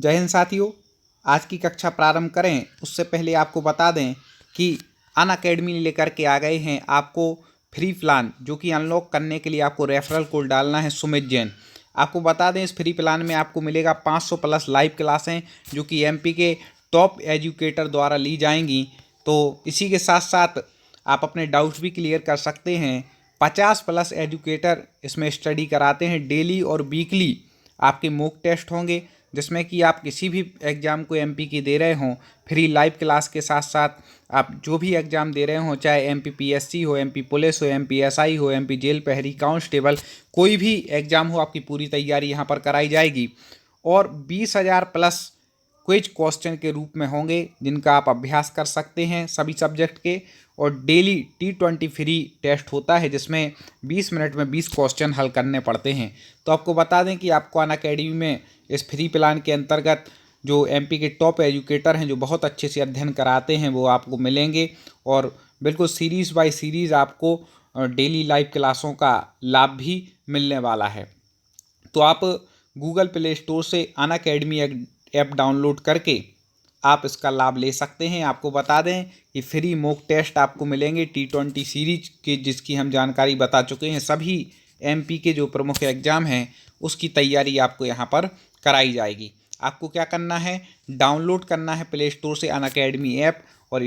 जय हिंद साथियों। आज की कक्षा प्रारंभ करें उससे पहले आपको बता दें कि अनअकैडमी लेकर के आ गए हैं आपको फ्री प्लान, जो कि अनलॉक करने के लिए आपको रेफरल कोड डालना है सुमित जैन। आपको बता दें इस फ्री प्लान में आपको मिलेगा 500 प्लस लाइव क्लासें, जो कि एमपी के टॉप एजुकेटर द्वारा ली जाएंगी। तो इसी के साथ साथ आप अपने डाउट्स भी क्लियर कर सकते हैं। 50 प्लस एजुकेटर इसमें स्टडी कराते हैं। डेली और वीकली आपके मॉक टेस्ट होंगे, जिसमें कि आप किसी भी एग्ज़ाम को एमपी की दे रहे हों, फ्री लाइव क्लास के साथ साथ आप जो भी एग्ज़ाम दे रहे हों, चाहे एमपी पीएससी हो, एमपी पुलिस हो, एमपी एसआई हो, एमपी जेल प्रहरी कांस्टेबल, कोई भी एग्ज़ाम हो, आपकी पूरी तैयारी यहाँ पर कराई जाएगी। और 20,000 प्लस क्विज क्वेश्चन के रूप में होंगे, जिनका आप अभ्यास कर सकते हैं सभी सब्जेक्ट के। और डेली T20 फ्री टेस्ट होता है, जिसमें 20 मिनट में 20 क्वेश्चन हल करने पड़ते हैं। तो आपको बता दें कि आपको अनअकैडमी में इस फ्री प्लान के अंतर्गत जो एमपी के टॉप एजुकेटर हैं, जो बहुत अच्छे से अध्ययन कराते हैं, वो आपको मिलेंगे। और बिल्कुल सीरीज़ बाय सीरीज़ आपको डेली लाइव क्लासों का लाभ भी मिलने वाला है। तो आप गूगल प्ले स्टोर से अनअकैडमी ऐप डाउनलोड करके आप इसका लाभ ले सकते हैं। आपको बता दें कि फ्री मॉक टेस्ट आपको मिलेंगे T20 सीरीज के, जिसकी हम जानकारी बता चुके हैं। सभी एमपी के जो प्रमुख एग्ज़ाम हैं उसकी तैयारी आपको यहाँ पर कराई जाएगी। आपको क्या करना है, डाउनलोड करना है प्ले स्टोर से अनअकैडमी ऐप, और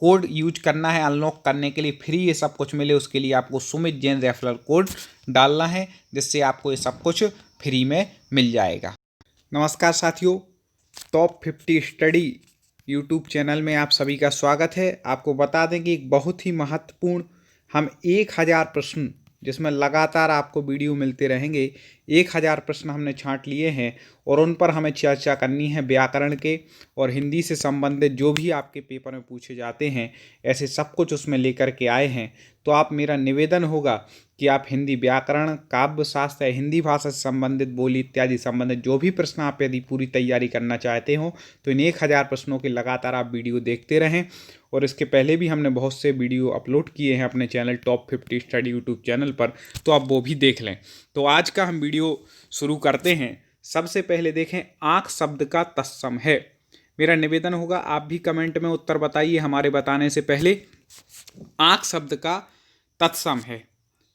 कोड यूज करना है अनलॉक करने के लिए। फ्री ये सब कुछ मिले उसके लिए आपको सुमित जैन रेफरल कोड डालना है, जिससे आपको ये सब कुछ फ्री में मिल जाएगा। नमस्कार साथियों, टॉप 50 स्टडी यूट्यूब चैनल में आप सभी का स्वागत है। आपको बता दें कि एक बहुत ही महत्वपूर्ण हम 1000 प्रश्न, जिसमें लगातार आपको वीडियो मिलते रहेंगे, 1000 प्रश्न हमने छांट लिए हैं और उन पर हमें चर्चा करनी है। व्याकरण के और हिंदी से संबंधित जो भी आपके पेपर में पूछे जाते हैं, ऐसे सब कुछ उसमें लेकर के आए हैं। तो आप, मेरा निवेदन होगा कि आप हिंदी व्याकरण, काव्य शास्त्र या हिंदी भाषा से संबंधित, बोली इत्यादि संबंधित जो भी प्रश्न आप यदि पूरी तैयारी करना चाहते हो, तो इन 1000 प्रश्नों के लगातार आप वीडियो देखते रहें। और इसके पहले भी हमने बहुत से वीडियो अपलोड किए हैं अपने channel top 50 study YouTube channel पर, तो आप वो भी देख लें। तो आज का हम वीडियो शुरू करते हैं। सबसे पहले देखें, आँख शब्द का तत्सम है। मेरा निवेदन होगा आप भी कमेंट में उत्तर बताइए हमारे बताने से पहले। आँख शब्द का तत्सम है,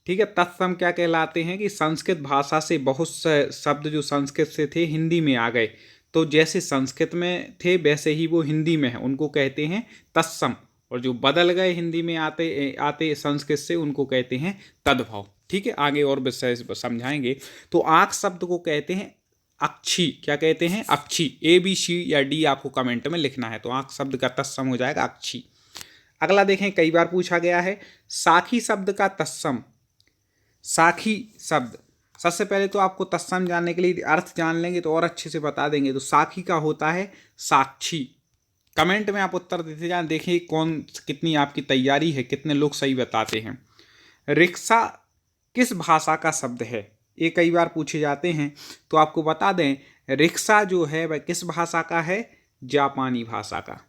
ठीक है। तत्सम क्या कहलाते हैं कि संस्कृत भाषा से बहुत से शब्द जो संस्कृत से थे हिंदी में आ गए, तो जैसे संस्कृत में थे वैसे ही वो हिंदी में है, उनको कहते हैं तत्सम। और जो बदल गए हिंदी में आते आते संस्कृत से, उनको कहते हैं तद्भव। ठीक है, आगे और विषय समझाएंगे। तो आँख शब्द को कहते हैं अक्षी। क्या कहते हैं? अक्षी। ABC या D आपको कमेंट में लिखना है। तो आँख शब्द का तत्सम हो जाएगा अक्षी। अगला देखें, कई बार पूछा गया है, साखी शब्द का तत्सम। साखी शब्द, सबसे पहले तो आपको तत्सम जानने के लिए अर्थ जान लेंगे तो और अच्छे से बता देंगे। तो साखी का होता है साक्षी। कमेंट में आप उत्तर देते जाएं, देखिए कौन कितनी आपकी तैयारी है, कितने लोग सही बताते हैं। रिक्शा किस भाषा का शब्द है? ये कई बार पूछे जाते हैं, तो आपको बता दें रिक्शा जो है वह किस भाषा का है? जापानी भाषा का।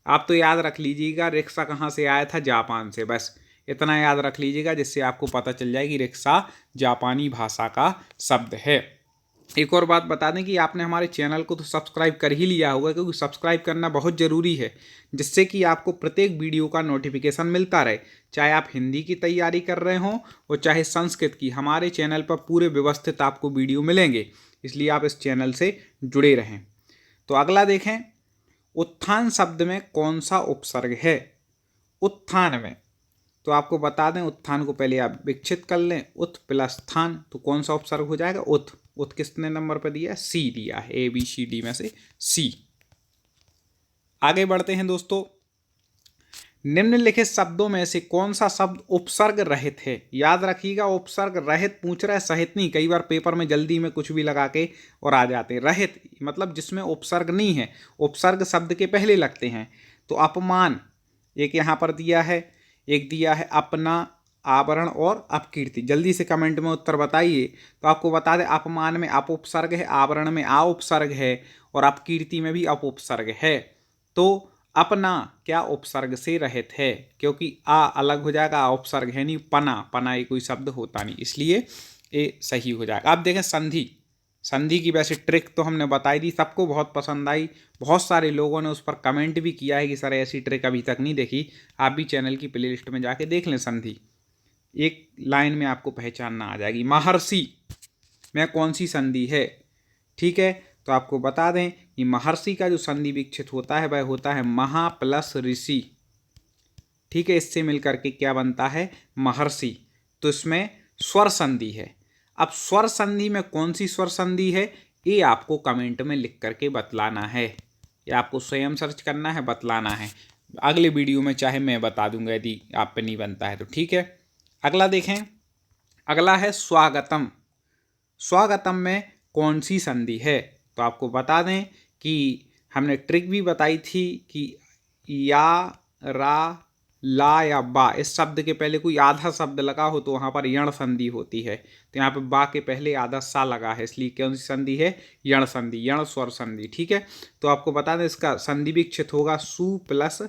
आप तो याद रख लीजिएगा रिक्शा कहाँ से आया था? जापान से। बस इतना याद रख लीजिएगा, जिससे आपको पता चल जाए कि रिक्शा जापानी भाषा का शब्द है। एक और बात बता दें कि आपने हमारे चैनल को तो सब्सक्राइब कर ही लिया होगा, क्योंकि सब्सक्राइब करना बहुत ज़रूरी है, जिससे कि आपको प्रत्येक वीडियो का नोटिफिकेशन मिलता रहे। चाहे आप हिंदी की तैयारी कर रहे हों और चाहे संस्कृत की, हमारे चैनल पर पूरे व्यवस्थित आपको वीडियो मिलेंगे। इसलिए आप इस चैनल से जुड़े रहें। तो अगला देखें, उत्थान शब्द में कौन सा उपसर्ग है? उत्थान में तो आपको बता दें, उत्थान को पहले आप विकसित कर लें। उत प्लस थान, तो कौन सा उपसर्ग हो जाएगा? उत। उत किसने नंबर पर दिया है? C दिया है। ABCD में से C। आगे बढ़ते हैं दोस्तों। निम्नलिखित शब्दों में से कौन सा शब्द उपसर्ग रहित है? याद रखिएगा, उपसर्ग रहित पूछ रहा है, सहित नहीं। कई बार पेपर में जल्दी में कुछ भी लगा के और आ जाते हैं। रहित मतलब जिसमें उपसर्ग नहीं है, उपसर्ग शब्द के पहले लगते हैं। तो अपमान एक यहाँ पर दिया है, एक दिया है अपना, आवरण और अपकीर्ति। जल्दी से कमेंट में उत्तर बताइए। तो आपको बता दें, अपमान में अप उपसर्ग है, आवरण में आ उपसर्ग है और अपकीर्ति में भी अप उपसर्ग है। तो अपना क्या उपसर्ग से रहित है? क्योंकि आ अलग हो जाएगा, आ उपसर्ग है नहीं। पना, पना ये कोई शब्द होता नहीं, इसलिए ये सही हो जाएगा। अब देखें संधि। संधि की वैसे ट्रिक तो हमने बताई दी, सबको बहुत पसंद आई, बहुत सारे लोगों ने उस पर कमेंट भी किया है कि सर ऐसी ट्रिक अभी तक नहीं देखी। आप भी चैनल की प्लेलिस्ट में जाके देख लें संधि, एक लाइन में आपको पहचानना आ जाएगी। महर्षि में कौन सी संधि है, ठीक है, तो आपको बता दें कि महर्षि का जो संधि विच्छेद होता है वह होता है महा प्लस ऋषि, ठीक है। इससे मिलकर के क्या बनता है, महर्षि, तो इसमें स्वर संधि है। अब स्वर संधि में कौन सी स्वर संधि है, ये आपको कमेंट में लिख करके बतलाना है, या आपको स्वयं सर्च करना है, बतलाना है। अगले वीडियो में चाहे मैं बता दूंगा यदि आप पे नहीं बनता है तो, ठीक है। अगला देखें, अगला है स्वागतम। स्वागतम में कौन सी संधि है, तो आपको बता दें कि हमने ट्रिक भी बताई थी कि या, रा, ला या बा, इस शब्द के पहले कोई आधा शब्द लगा हो तो वहाँ पर यण संधि होती है। तो यहाँ पे बा के पहले आधा सा लगा है, इसलिए कौन सी संधि है, यण संधि, यण स्वर संधि, ठीक है। तो आपको बता दें इसका संधि विच्छेद होगा सु प्लस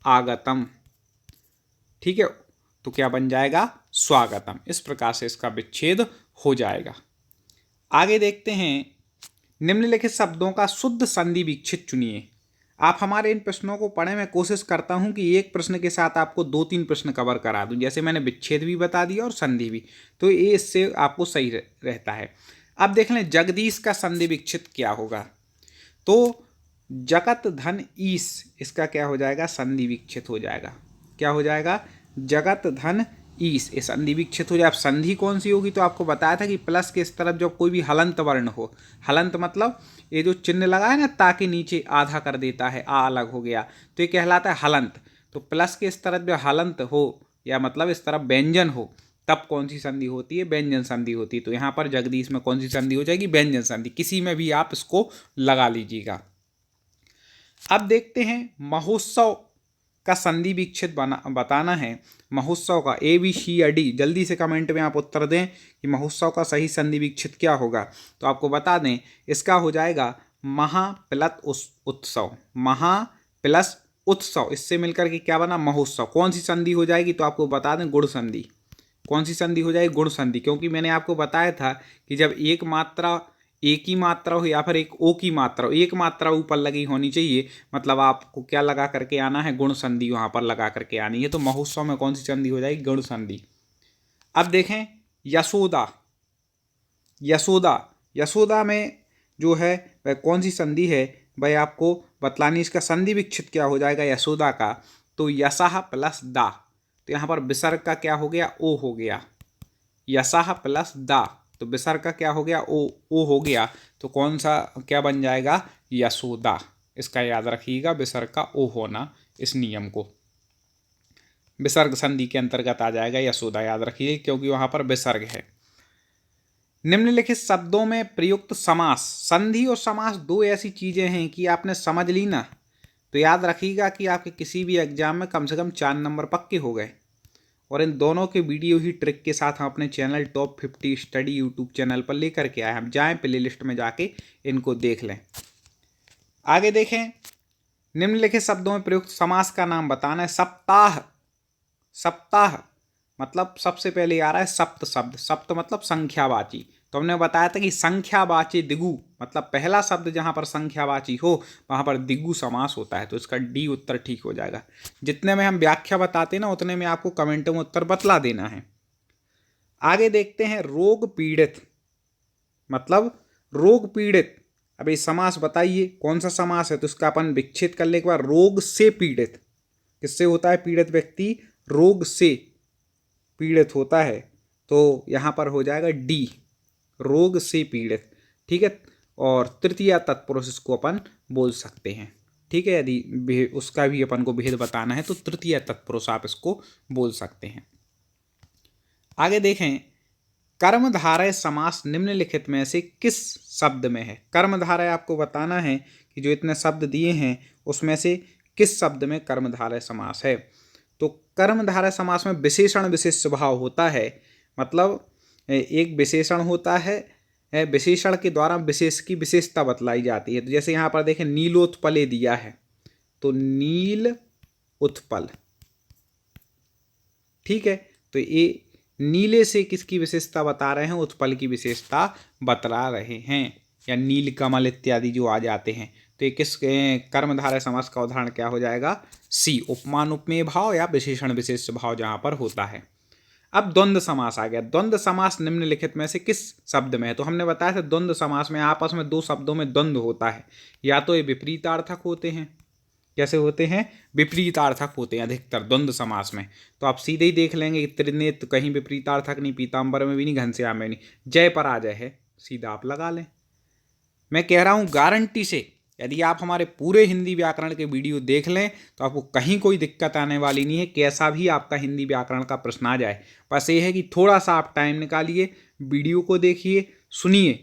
आगतम, ठीक है। तो क्या बन जाएगा, स्वागतम। इस प्रकार से इसका विच्छेद हो जाएगा। आगे देखते हैं, निम्नलिखित शब्दों का शुद्ध संधि विच्छेद चुनिए। आप हमारे इन प्रश्नों को पढ़ें, मैं कोशिश करता हूं कि एक प्रश्न के साथ आपको 2-3 प्रश्न कवर करा दूं, जैसे मैंने विच्छेद भी बता दिया और संधि भी, तो ये इससे आपको सही रहता है। अब देख लें जगदीश का संधि विच्छेद क्या होगा, तो जगत धन ईश, इसका क्या हो जाएगा, संधि विच्छेद हो जाएगा। क्या हो जाएगा, जगत धन ईश, ये संधि विच्छेद हो जाए। अब संधि कौन सी होगी, तो आपको बताया था कि प्लस के इस तरफ जब कोई भी हलंत वर्ण हो, हलंत मतलब ये जो चिन्ह लगा है ना, ताकि नीचे आधा कर देता है, आ अलग हो गया, तो ये कहलाता है हलंत। तो प्लस के इस तरफ जो हलंत हो, या मतलब इस तरफ व्यंजन हो, तब कौन सी संधि होती है, व्यंजन संधि होती है। तो यहाँ पर जगदीश में कौन सी संधि हो जाएगी, व्यंजन संधि, किसी में भी आप इसको लगा लीजिएगा। अब देखते हैं महोत्सव का संधि विच्छेद बताना है। महोत्सव का ABC या D, जल्दी से कमेंट में आप उत्तर दें कि महोत्सव का सही संधि विच्छेद क्या होगा। तो आपको बता दें इसका हो जाएगा महा प्लस उत्सव, महा प्लस उत्सव, इससे मिलकर के क्या बना, महोत्सव। कौन सी संधि हो जाएगी, तो आपको बता दें गुण संधि। कौन सी संधि हो जाएगी, गुण संधि, क्योंकि मैंने आपको बताया था कि जब एक मात्रा एक ही मात्रा हो या फिर एक ओ की मात्रा हो, एक मात्रा ऊपर लगी होनी चाहिए, मतलब आपको क्या लगा करके आना है, गुण संधि वहाँ पर लगा करके आनी है। तो महोत्सव में कौन सी संधि हो जाएगी, गुण संधि। अब देखें यशोदा, यशोदा, यशोदा में जो है वह कौन सी संधि है, वह आपको बतलानी। इसका संधि विच्छेद क्या हो जाएगा यशोदा का, तो यशाह प्लस दा, तो यहाँ पर विसर्ग का क्या हो गया, ओ हो गया, यशाह प्लस दा, तो विसर्ग का क्या हो गया, ओ हो गया। तो कौन सा क्या बन जाएगा, यशोदा। इसका याद रखिएगा, विसर्ग का ओ होना, इस नियम को विसर्ग संधि के अंतर्गत आ जाएगा यशोदा, याद रखिए, क्योंकि वहां पर विसर्ग है। निम्नलिखित शब्दों में प्रयुक्त समास, संधि और समास दो ऐसी चीजें हैं कि आपने समझ ली ना, तो याद रखिएगा कि आपके किसी भी एग्जाम में कम से कम 4 नंबर पक्के हो गए। और इन दोनों के वीडियो ही ट्रिक के साथ हम अपने channel top 50 study YouTube channel पर लेकर के आए। हम जाएं प्लेलिस्ट में जाके इनको देख लें। आगे देखें, निम्नलिखित शब्दों में प्रयुक्त समास का नाम बताना है। सप्ताह, सप्ताह मतलब सबसे पहले आ रहा है सप्त शब्द, सप्त मतलब संख्यावाची। तो हमने बताया था कि संख्यावाची दिगु, मतलब पहला शब्द जहां पर संख्यावाची हो वहां पर दिगु समास होता है। तो इसका डी उत्तर ठीक हो जाएगा। जितने में हम व्याख्या बताते ना उतने में आपको कमेंट में उत्तर बतला देना है। आगे देखते हैं रोग पीड़ित, मतलब रोग पीड़ित। अब ये समास बताइए कौन सा समास है, तो इसका अपन विच्छेद कर ले एक बार। रोग से पीड़ित, किससे होता है पीड़ित व्यक्ति, रोग से पीड़ित होता है। तो यहाँ पर हो जाएगा डी, रोग से पीड़ित, ठीक है। और तृतीया तत्पुरुष इसको अपन बोल सकते हैं, ठीक है। यदि उसका भी अपन को भेद बताना है तो तृतीया तत्पुरुष आप इसको बोल सकते हैं। आगे देखें, कर्मधारय समास निम्नलिखित में से किस शब्द में है। कर्मधारय आपको बताना है कि जो इतने शब्द दिए हैं उसमें से किस शब्द में कर्मधारय समास है। तो कर्मधारय समास में विशेषण विशेष स्वभाव होता है, मतलब एक विशेषण होता है, विशेषण के द्वारा विशेष की विशेषता बतलाई जाती है। तो जैसे यहाँ पर देखें नीलोत्पले दिया है, तो नील उत्पल, ठीक है। तो ये नीले से किसकी विशेषता बता रहे हैं, उत्पल की विशेषता बतला रहे हैं। या नीलकमल इत्यादि जो आ जाते हैं। तो ये किस कर्मधारय समास का उदाहरण क्या हो जाएगा? सी, उपमान उपमेय भाव या विशेषण विशेष्य भाव जहाँ पर होता है। अब द्वंद्व समास आ गया। द्वंद्व समास निम्नलिखित में से किस शब्द में है? तो हमने बताया था द्वंद्व समास में आपस में दो शब्दों में द्वंद्व होता है, या तो ये विपरीतार्थक होते हैं। कैसे होते हैं? विपरीतार्थक होते हैं अधिकतर द्वंद्व समास में। तो आप सीधे ही देख लेंगे कि त्रिनेत तो कहीं विपरीतार्थक नहीं, पीताम्बर में भी नहीं, घनश्याम में नहीं, जय पराजय है, सीधा आप लगा लें। मैं कह रहा हूँ गारंटी से, यदि आप हमारे पूरे हिंदी व्याकरण के वीडियो देख लें तो आपको कहीं कोई दिक्कत आने वाली नहीं है। कैसा भी आपका हिंदी व्याकरण का प्रश्न आ जाए, बस ये है कि थोड़ा सा आप टाइम निकालिए, वीडियो को देखिए, सुनिए,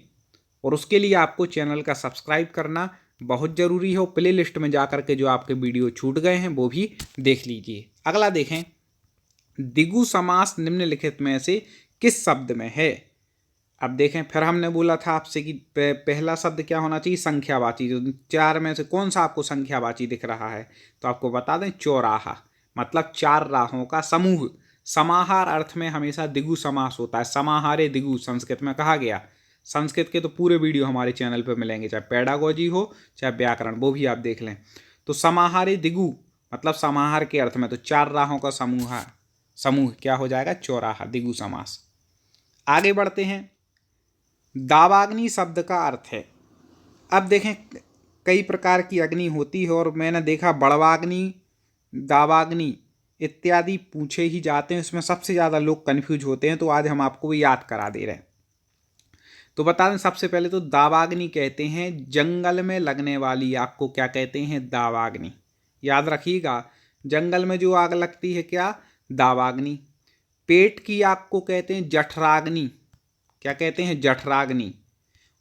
और उसके लिए आपको चैनल का सब्सक्राइब करना बहुत ज़रूरी है। प्ले लिस्ट में जा कर के जो आपके वीडियो छूट गए हैं वो भी देख लीजिए। अगला देखें, द्विगु समास निम्नलिखित में से किस शब्द में है? अब देखें, फिर हमने बोला था आपसे कि पहला शब्द क्या होना चाहिए? संख्यावाची। तो चार में से कौन सा आपको संख्यावाची दिख रहा है? तो आपको बता दें, चौराहा, मतलब चार राहों का समूह। समाहार अर्थ में हमेशा द्विगु समास होता है। समाहारे द्विगु संस्कृत में कहा गया। संस्कृत के तो पूरे वीडियो हमारे चैनल पर मिलेंगे, चाहे पेडागोजी हो चाहे व्याकरण, वो भी आप देख लें। तो समाहारे द्विगु मतलब समाहार के अर्थ में, तो चार राहों का समूह क्या हो जाएगा? चौराहा, द्विगु समास। आगे बढ़ते हैं, दावाग्नि शब्द का अर्थ है। अब देखें, कई प्रकार की अग्नि होती है और मैंने देखा बड़वाग्नि, दावाग्नि इत्यादि पूछे ही जाते हैं, इसमें सबसे ज़्यादा लोग कन्फ्यूज होते हैं, तो आज हम आपको भी याद करा दे रहे हैं। तो बता दें, सबसे पहले तो दावाग्नि कहते हैं जंगल में लगने वाली आग को क्या कहते हैं? दावाग्नि। याद रखिएगा, जंगल में जो आग लगती है क्या? दावाग्नि। पेट की आग को कहते हैं जठराग्नि। क्या कहते हैं? जठराग्नि।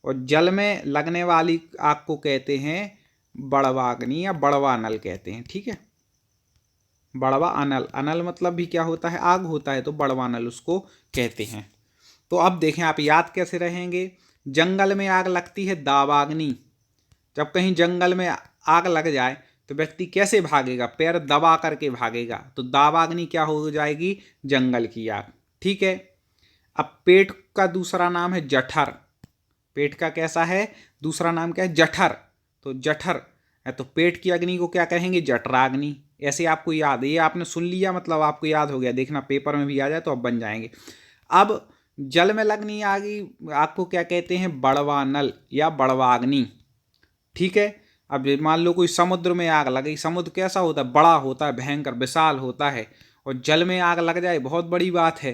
और जल में लगने वाली आग को कहते हैं बड़वाग्नि या बड़वा अनल कहते हैं। ठीक है, बड़वा अनल, अनल मतलब भी क्या होता है? आग होता है, तो बड़वा अनल उसको कहते हैं। तो अब देखें, आप याद कैसे रहेंगे? जंगल में आग लगती है दावाग्नि। जब कहीं जंगल में आग लग जाए तो व्यक्ति कैसे भागेगा? पैर दबा करके भागेगा, तो दावाग्नि क्या हो जाएगी? जंगल की आग। ठीक है। अब पेट का दूसरा नाम है जठर। पेट का कैसा है? दूसरा नाम क्या है? जठर। तो जठर है, तो पेट की अग्नि को क्या कहेंगे? जठराग्नि। ऐसे आपको याद है, ये आपने सुन लिया मतलब आपको याद हो गया। देखना पेपर में भी आ जाए तो अब बन जाएंगे। अब जल में लगनी आग को क्या कहते हैं? बड़वानल या बड़वाग्नि। ठीक है। अब मान लो कोई समुद्र में आग लगी, समुद्र कैसा होता है? बड़ा होता है, भयंकर विशाल होता है, और जल में आग लग जाए बहुत बड़ी बात है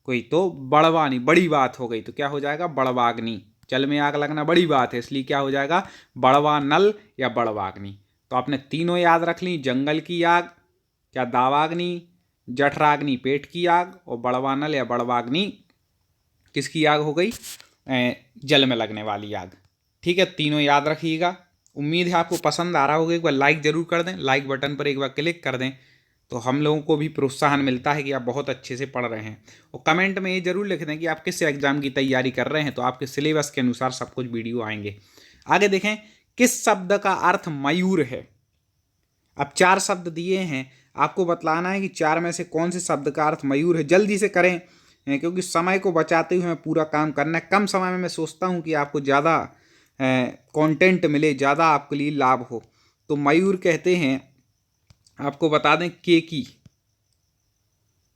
कोई, तो बड़वानी, बड़ी बात हो गई, तो क्या हो जाएगा? बड़वाग्नि। जल में आग लगना बड़ी बात है, इसलिए क्या हो जाएगा? बड़वानल या बड़वाग्नि। तो आपने तीनों याद रख ली, जंगल की आग क्या? दावाग्नि, जठराग्नि पेट की आग, और बड़वानल या बड़वाग्नि किसकी आग हो गई? जल में लगने वाली आग। ठीक है, तीनों याद रखिएगा। उम्मीद है आपको पसंद आ रहा होगा। एक बार लाइक ज़रूर कर दें, लाइक बटन पर एक बार क्लिक कर दें, तो हम लोगों को भी प्रोत्साहन मिलता है कि आप बहुत अच्छे से पढ़ रहे हैं। और कमेंट में ये ज़रूर लिख दें कि आप किस एग्ज़ाम की तैयारी कर रहे हैं, तो आपके सिलेबस के अनुसार सब कुछ वीडियो आएंगे। आगे देखें, किस शब्द का अर्थ मयूर है? अब चार शब्द दिए हैं, आपको बतलाना है कि चार में से कौन से शब्द का अर्थ मयूर है। जल्दी से करें, क्योंकि समय को बचाते हुए हमें पूरा काम करना है। कम समय में मैं सोचता हूँ कि आपको ज़्यादा कंटेंट मिले, ज़्यादा आपके लिए लाभ हो। तो मयूर कहते हैं, आपको बता दें, केकी।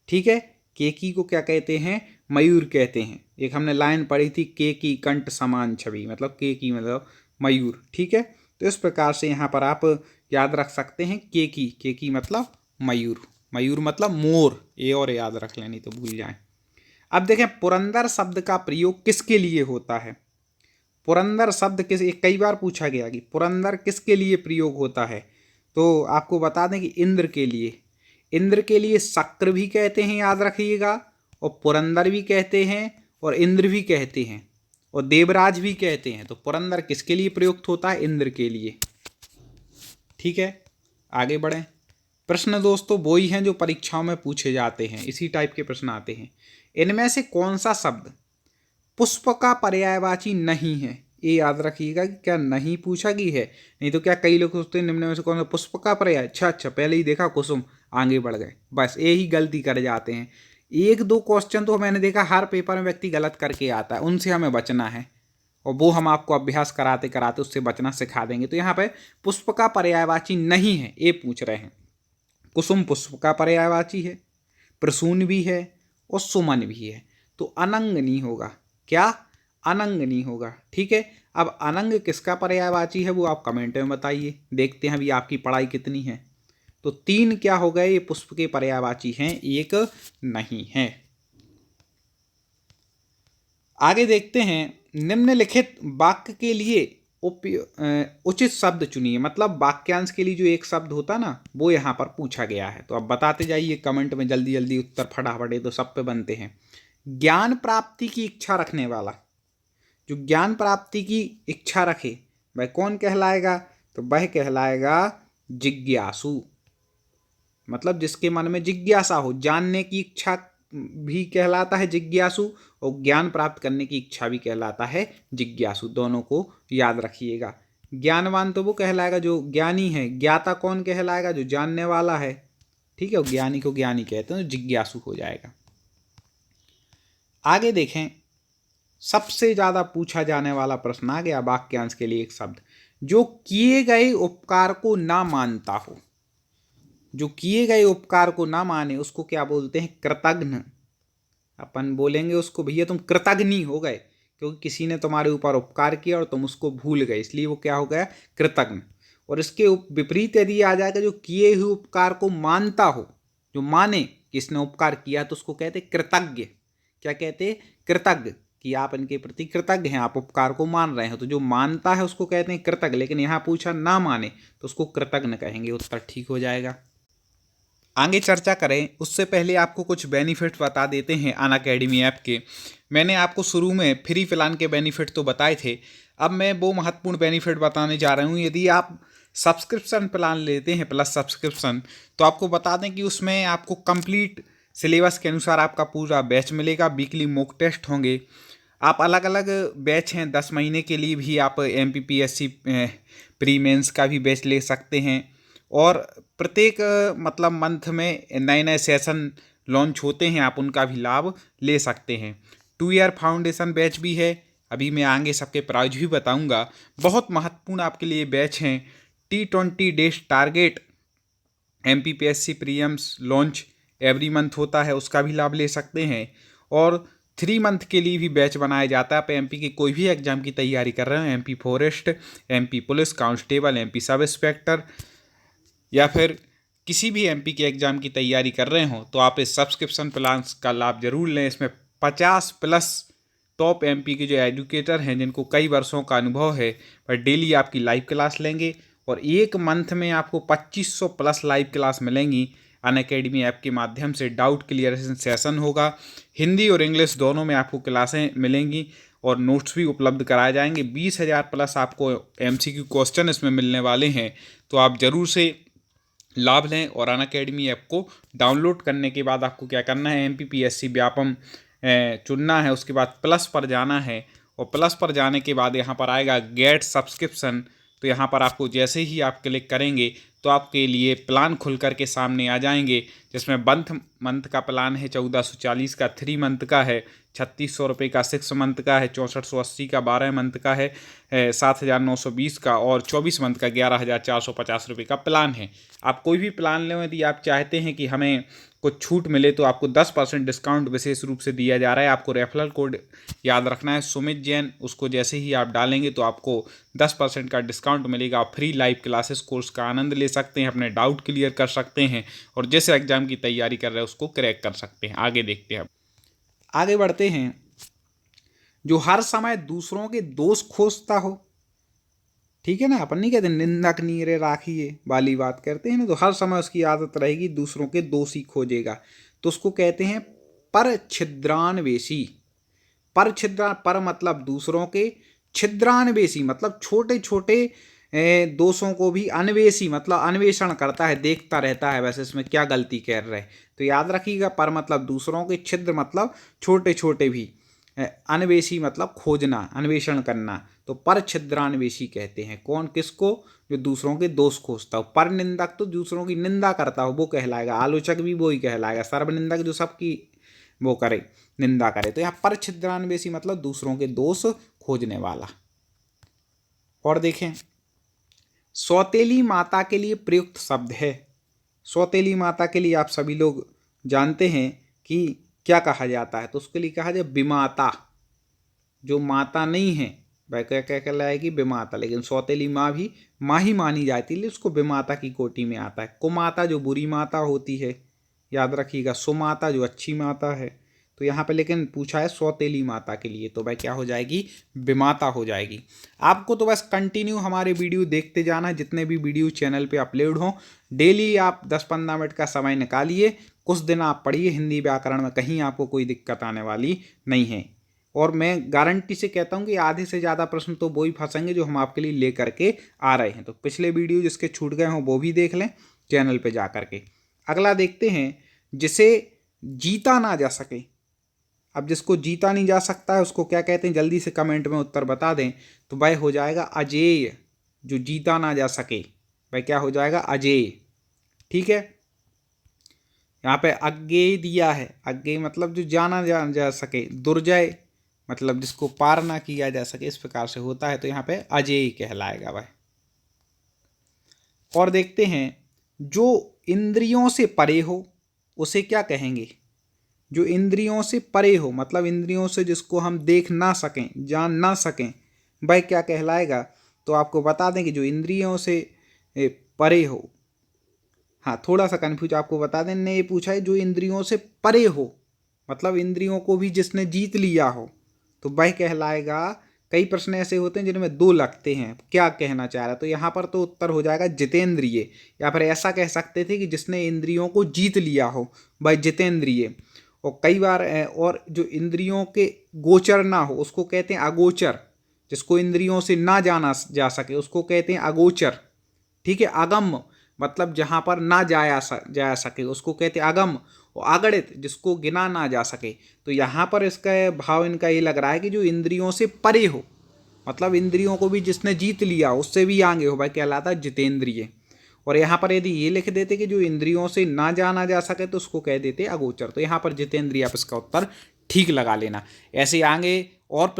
ठीक है, केकी को क्या कहते हैं? मयूर कहते हैं। एक हमने लाइन पढ़ी थी, केकी कंठ समान छवि, मतलब केकी मतलब मयूर। ठीक है, तो इस प्रकार से यहाँ पर आप याद रख सकते हैं, केकी, केकी मतलब मयूर, मयूर मतलब मोर। ये और याद रख लें, नहीं तो भूल जाएं। अब देखें, पुरंदर शब्द का प्रयोग किसके लिए होता है? पुरंदर शब्द कई बार पूछा गया कि पुरंदर किसके लिए प्रयोग होता है, तो आपको बता दें कि इंद्र के लिए। इंद्र के लिए शक्र भी कहते हैं, याद रखिएगा, और पुरंदर भी कहते हैं, और इंद्र भी कहते हैं, और देवराज भी कहते हैं। तो पुरंदर किसके लिए प्रयुक्त होता है? इंद्र के लिए। ठीक है, आगे बढ़ें। प्रश्न दोस्तों वो ही हैं जो परीक्षाओं में पूछे जाते हैं, इसी टाइप के प्रश्न आते हैं। इनमें से कौन सा शब्द पुष्प का पर्यायवाची नहीं है? ये याद रखिएगा कि क्या नहीं पूछा गई है, नहीं तो क्या कई लोग सोचते हैं निम्न में से कौन सा पुष्प का पर्याय। अच्छा, पहले ही देखा कुसुम, आगे बढ़ गए, बस यही गलती कर जाते हैं। एक दो क्वेश्चन तो मैंने देखा हर पेपर में व्यक्ति गलत करके आता है, उनसे हमें बचना है। और वो हम आपको अभ्यास कराते कराते उससे बचना सिखा देंगे। तो यहाँ पे पुष्प का पर्यायवाची नहीं है, ये पूछ रहे हैं। कुसुम पुष्प का पर्यायवाची है, प्रसून भी है और सुमन भी है, तो अनंग नहीं होगा। क्या? अनंग नहीं होगा। ठीक है, अब अनंग किसका पर्यायवाची है वो आप कमेंट में बताइए। देखते हैं अभी आपकी पढ़ाई कितनी है। तो 3 क्या हो गए, ये पुष्प के पर्यायवाची हैं, 1 नहीं है। आगे देखते हैं, निम्नलिखित वाक्य के लिए उचित शब्द चुनिए। मतलब वाक्यांश के लिए जो एक शब्द होता ना, वो यहाँ पर पूछा गया है। तो अब बताते जाइए कमेंट में, जल्दी जल्दी उत्तर फटाफट, तो सब पे बनते हैं। ज्ञान प्राप्ति की इच्छा रखने वाला, जो ज्ञान प्राप्ति की इच्छा रखे वह कौन कहलाएगा? तो वह कहलाएगा जिज्ञासु। मतलब जिसके मन में जिज्ञासा हो, जानने की इच्छा भी कहलाता है जिज्ञासु, और ज्ञान प्राप्त करने की इच्छा भी कहलाता है जिज्ञासु। दोनों को याद रखिएगा। ज्ञानवान तो वो कहलाएगा जो ज्ञानी है, ज्ञाता कौन कहलाएगा? जो जानने वाला है। ठीक है, ज्ञानी को ज्ञानी कहते हैं, तो जिज्ञासु हो जाएगा। आगे देखें, सबसे ज्यादा पूछा जाने वाला प्रश्न आ गया वाक्यांश के लिए एक शब्द, जो किए गए उपकार को ना मानता हो। जो किए गए उपकार को ना माने उसको क्या बोलते हैं? कृतघ्न। अपन बोलेंगे उसको, भैया तुम कृतघ्नी हो गए, क्योंकि किसी ने तुम्हारे ऊपर उपकार किया और तुम उसको भूल गए, इसलिए वो क्या हो गया? कृतघ्न। और इसके विपरीत यदि आ जाएगा, जो किए हुए उपकार को मानता हो, जो माने किसने उपकार किया, तो उसको कहते कृतज्ञ। क्या कहते? कृतज्ञ, कि आप इनके प्रति कृतज्ञ हैं, आप उपकार को मान रहे हो। तो जो मानता है उसको कहते हैं कृतज्ञ, लेकिन यहाँ पूछा ना माने तो उसको कृतज्ञ कहेंगे। उत्तर ठीक हो जाएगा। आगे चर्चा करें उससे पहले आपको कुछ बेनिफिट बता देते हैं अनअकैडमी ऐप के। मैंने आपको शुरू में फ्री प्लान के बेनिफिट तो बताए थे, अब मैं वो महत्वपूर्ण बेनिफिट बताने जा रहा हूँ। यदि आप सब्सक्रिप्शन प्लान लेते हैं, प्लस सब्सक्रिप्शन, तो आपको बता दें कि उसमें आपको कंप्लीट सिलेबस के अनुसार आपका पूरा बैच मिलेगा। वीकली मॉक टेस्ट होंगे। आप अलग अलग बैच हैं, 10 महीने के लिए भी आप MPPSC प्री मेंस का भी बैच ले सकते हैं। और प्रत्येक मतलब मंथ में नए नए सेशन लॉन्च होते हैं, आप उनका भी लाभ ले सकते हैं। 2 ईयर फाउंडेशन बैच भी है। अभी मैं आगे सबके प्राइज भी बताऊंगा। बहुत महत्वपूर्ण आपके लिए बैच हैं। T20 days target MPPSC prelims launch every month होता है, उसका भी लाभ ले सकते हैं। और 3 मंथ के लिए भी बैच बनाया जाता है। आप MP के कोई भी एग्जाम की तैयारी कर रहे हो, MP forest, MP police constable, MP sub inspector, या फिर किसी भी MP के एग्ज़ाम की तैयारी कर रहे हो, तो आप इस सब्सक्रिप्शन प्लान का लाभ जरूर लें। इसमें 50+ टॉप MP के जो एजुकेटर हैं, जिनको कई वर्षों का अनुभव है, वह डेली आपकी लाइव क्लास लेंगे। और एक मंथ में आपको 2500+ लाइव क्लास मिलेंगी अनअकैडमी ऐप के माध्यम से। डाउट क्लियरेशन सेशन होगा, हिंदी और इंग्लिश दोनों में आपको क्लासें मिलेंगी और नोट्स भी उपलब्ध कराए जाएंगे। 20,000+ आपको MCQ क्वेश्चन इसमें मिलने वाले हैं। तो आप ज़रूर से लाभ लें। और अनअकैडमी ऐप को डाउनलोड करने के बाद आपको क्या करना है? MPPSC व्यापम चुनना है, उसके बाद प्लस पर जाना है। और प्लस पर जाने के बाद यहाँ पर आएगा गेट सब्सक्रिप्शन। तो यहाँ पर आपको जैसे ही आप क्लिक करेंगे तो आपके लिए प्लान खुल कर के सामने आ जाएंगे, जिसमें मंथ का प्लान है 1440 का, 3 मंथ का है 3600 रुपये का, 6 मंथ का है 6480 का, 12 मंथ का है 7920 का, और 24 मंथ का 11,450 रुपये का प्लान है। आप कोई भी प्लान लें, यदि आप चाहते हैं कि हमें कुछ छूट मिले तो आपको 10% डिस्काउंट विशेष रूप से दिया जा रहा है। आपको रेफरल कोड याद रखना है, सुमित जैन। उसको जैसे ही आप डालेंगे तो आपको 10% का डिस्काउंट मिलेगा। आप फ्री लाइव क्लासेस कोर्स का आनंद ले सकते हैं, अपने डाउट क्लियर कर सकते हैं, और जिस एग्जाम की तैयारी कर रहे हैं उसको क्रैक कर सकते हैं। आगे देखते हैं, आगे बढ़ते हैं। जो हर समय दूसरों के दोष खोजता हो, ठीक है ना, अपन नहीं कहते निंदक नीरे राखिए वाली बात करते हैं ना, तो हर समय उसकी आदत रहेगी दूसरों के दोष ही खोजेगा, तो उसको कहते हैं पर छिद्रान्वेषी। पर छिद्रा, पर मतलब दूसरों के, छिद्रान्वेषी मतलब छोटे छोटे दोषों को भी, अन्वेषी मतलब अन्वेषण करता है, देखता रहता है वैसे इसमें क्या गलती कर रहे। तो याद रखिएगा, पर मतलब दूसरों के, छिद्र मतलब छोटे छोटे भी, अन्वेषी मतलब खोजना, अन्वेषण करना। तो पर छिद्रान्वेषी कहते हैं कौन, किसको? जो दूसरों के दोष खोजता हो। पर निंदक तो दूसरों की निंदा करता हो, वो कहलाएगा। आलोचक भी वो ही कहलाएगा। सर्वनिंदक जो सबकी वो करे, निंदा करे। तो यहाँ परछिद्रान्वेषी मतलब दूसरों के दोष खोजने वाला। और देखें, सौतेली माता के लिए प्रयुक्त शब्द है। सौतेली माता के लिए आप सभी लोग जानते हैं कि क्या कहा जाता है, तो उसके लिए कहा जाए विमाता। जो माता नहीं है वह क्या क्या कहलाएगी, विमाता। लेकिन सौतेली माँ भी माँ ही मानी जाती है, उसको विमाता की कोटि में आता है। कुमाता जो बुरी माता होती है, याद रखिएगा। सुमाता जो अच्छी माता है। तो यहाँ पे लेकिन पूछा है सौतेली माता के लिए, तो भाई क्या हो जाएगी, विमाता हो जाएगी। आपको तो बस कंटिन्यू हमारे वीडियो देखते जाना है, जितने भी वीडियो चैनल पे अपलोड हों। डेली आप 10-15 मिनट का समय निकालिए, कुछ दिन आप पढ़िए हिंदी व्याकरण में, कहीं आपको कोई दिक्कत आने वाली नहीं है। और मैं गारंटी से कहता हूँ कि आधे से ज़्यादा प्रश्न तो वो ही फंसेंगे जो हम आपके लिए ले करके आ रहे हैं। तो पिछले वीडियो जिसके छूट गए हों वो भी देख लें चैनल पे जा करके। अगला देखते हैं, जिसे जीता ना जा सके। अब जिसको जीता नहीं जा सकता है उसको क्या कहते हैं, जल्दी से कमेंट में उत्तर बता दें। तो वह हो जाएगा अजेय। जो जीता ना जा सके वह क्या हो जाएगा, अजेय। ठीक है। यहाँ पे अज्ञेय दिया है, अज्ञेय मतलब जो जाना जा सके। दुर्जय मतलब जिसको पार ना किया जा सके, इस प्रकार से होता है। तो यहाँ पे अजेय कहलाएगा वह। और देखते हैं, जो इंद्रियों से परे हो उसे क्या कहेंगे। जो इंद्रियों से परे हो मतलब इंद्रियों से जिसको हम देख ना सकें, जान ना सकें, वह क्या कहलाएगा। तो आपको बता दें कि जो इंद्रियों से परे हो, हाँ थोड़ा सा कन्फ्यूज आपको बता दें, ने ये पूछा है जो इंद्रियों से परे हो मतलब इंद्रियों को भी जिसने जीत लिया हो, तो वह कहलाएगा। कई प्रश्न ऐसे होते हैं जिनमें दो लगते हैं, क्या कहना चाह रहा है। तो यहाँ पर तो उत्तर हो जाएगा जितेंद्रिय, या फिर ऐसा कह सकते थे कि जिसने इंद्रियों को जीत लिया हो वह जितेंद्रिय। और कई बार और जो इंद्रियों के गोचर ना हो उसको कहते हैं अगोचर। जिसको इंद्रियों से ना जाना जा सके उसको कहते हैं अगोचर। ठीक है। अगम मतलब जहाँ पर ना जा सके उसको कहते हैं अगम। और अगणित जिसको गिना ना जा सके। तो यहाँ पर इसका भाव इनका ये लग रहा है कि जो इंद्रियों से परे हो मतलब इंद्रियों को भी जिसने जीत लिया उससे भी आगे हो, भाई कहलाता है जितेंद्रिय। और यहाँ पर यदि ये लिख देते कि जो इंद्रियों से ना जाना जा सके तो उसको कह देते अगोचर। तो यहाँ पर जितेंद्रिय, आप इसका उत्तर ठीक लगा लेना। ऐसे आगे और